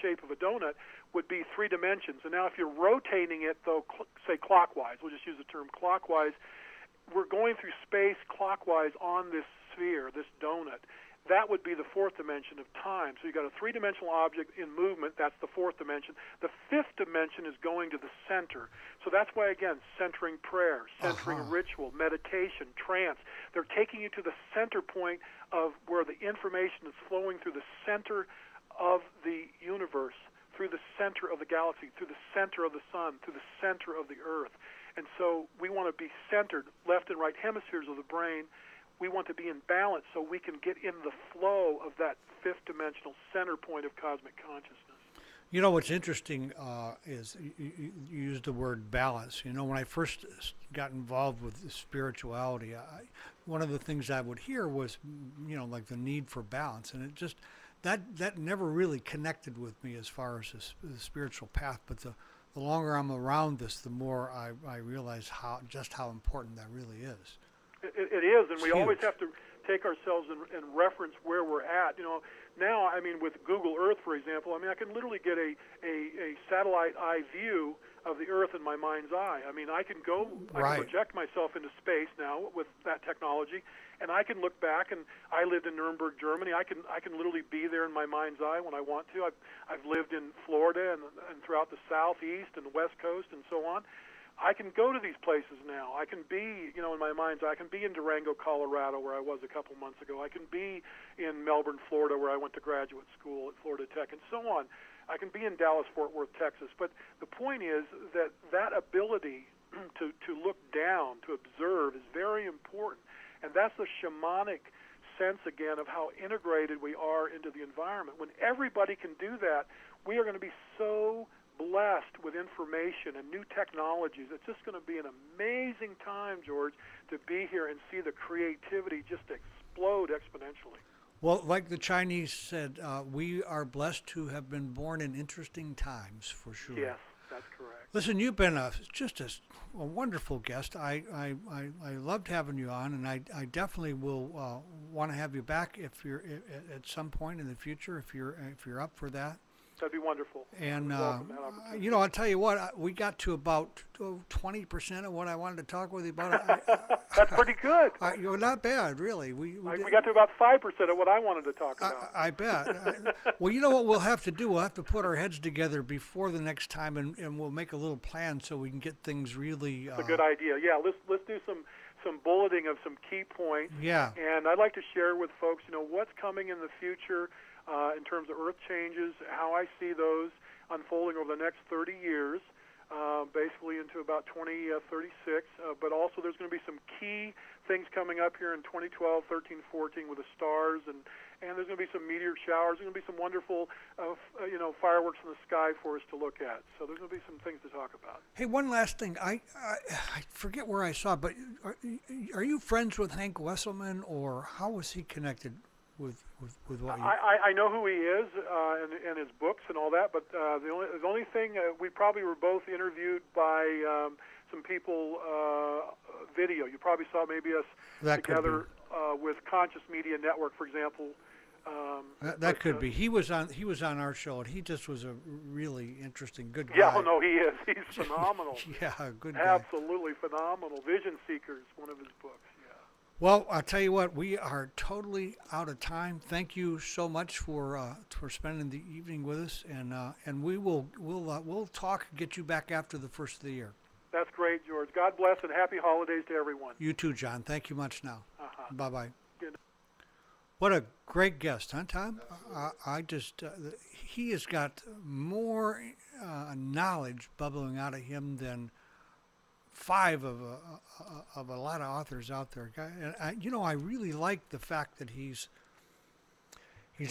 shape of a donut, would be 3 dimensions. And now, if you're rotating it, though, say clockwise, we'll just use the term clockwise. We're going through space clockwise on this sphere, this donut. That would be the 4th dimension of time. So you've got a 3-dimensional object in movement. That's the 4th dimension. The 5th dimension is going to the center. So that's why, again, centering prayer, centering a ritual, meditation, trance. They're taking you to the center point of where the information is flowing through the center of the universe, through the center of the galaxy, through the center of the sun, through the center of the earth. And so we want to be centered, left and right hemispheres of the brain. We want to be in balance so we can get in the flow of that 5th dimensional center point of cosmic consciousness. You know, what's interesting is you used the word balance. You know, when I first got involved with spirituality, one of the things I would hear was, like the need for balance. And it just, that never really connected with me as far as the spiritual path. But the longer I'm around this, the more I realize just how important that really is. It is, and we always have to take ourselves and reference where we're at. Now, with Google Earth, for example, I can literally get a satellite eye view of the Earth in my mind's eye. I can go, I can project myself into space now with that technology, and I can look back. And I lived in Nuremberg, Germany. I can literally be there in my mind's eye when I want to. I've lived in Florida and throughout the Southeast and the West Coast and so on. I can go to these places now. I can be, in my mind's eye, I can be in Durango, Colorado, where I was a couple months ago. I can be in Melbourne, Florida, where I went to graduate school at Florida Tech, and so on. I can be in Dallas, Fort Worth, Texas. But the point is that ability to look down, to observe, is very important. And that's the shamanic sense, again, of how integrated we are into the environment. When everybody can do that, we are going to be so blessed with information and new technologies. It's just going to be an amazing time, George, to be here and see the creativity just explode exponentially. Well, like the Chinese said, we are blessed to have been born in interesting times, for sure. Yes, that's correct. Listen, you've been just a wonderful guest. I loved having you on, and I definitely will want to have you back if you're at some point in the future, if you're up for that. That'd be wonderful. And, I'll tell you what, we got to about 20% of what I wanted to talk with you about. That's pretty good. You're not bad, really. We got to about 5% of what I wanted to talk about. I bet. Well, you know what we'll have to do? We'll have to put our heads together before the next time, and we'll make a little plan so we can get things really... It's a good idea. Yeah, let's do some bulleting of some key points. Yeah. And I'd like to share with folks, what's coming in the future in terms of Earth changes, how I see those unfolding over the next 30 years, basically into about 2036. But also there's going to be some key things coming up here in 2012, 13, 14 with the stars, and there's going to be some meteor showers. There's going to be some wonderful, fireworks in the sky for us to look at. So there's going to be some things to talk about. Hey, one last thing. I forget where I saw, but are you friends with Hank Wesselman, or how was he connected with what you... I know who he is and his books and all that, but the only thing, we probably were both interviewed by some people video. You probably saw maybe us together with Conscious Media Network, for example. That could be. He was on our show, and he just was a really interesting, good guy. Yeah, no, he is. He's phenomenal. Yeah, good guy. Absolutely phenomenal. Vision Seekers, one of his books. Yeah. Well, I'll tell you what, we are totally out of time. Thank you so much for spending the evening with us, and we'll talk, get you back after the first of the year. That's great, George. God bless and happy holidays to everyone. You too, John. Thank you much now. Bye-bye. Good. What a great guest, huh, Tom? He has got more knowledge bubbling out of him than 5 of a lot of authors out there. And I really like the fact that he's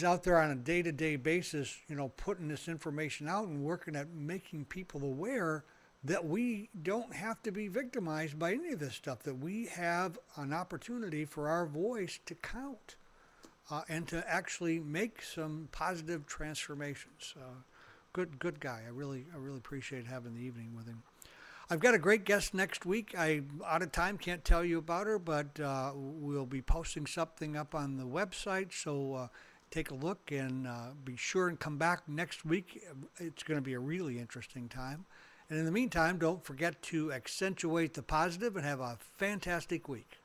out there on a day-to-day basis, putting this information out and working at making people aware that we don't have to be victimized by any of this stuff, that we have an opportunity for our voice to count and to actually make some positive transformations. Good guy. I really appreciate having the evening with him. I've got a great guest next week. I'm out of time, can't tell you about her, but we'll be posting something up on the website, so take a look and be sure and come back next week. It's going to be a really interesting time. And in the meantime, don't forget to accentuate the positive and have a fantastic week.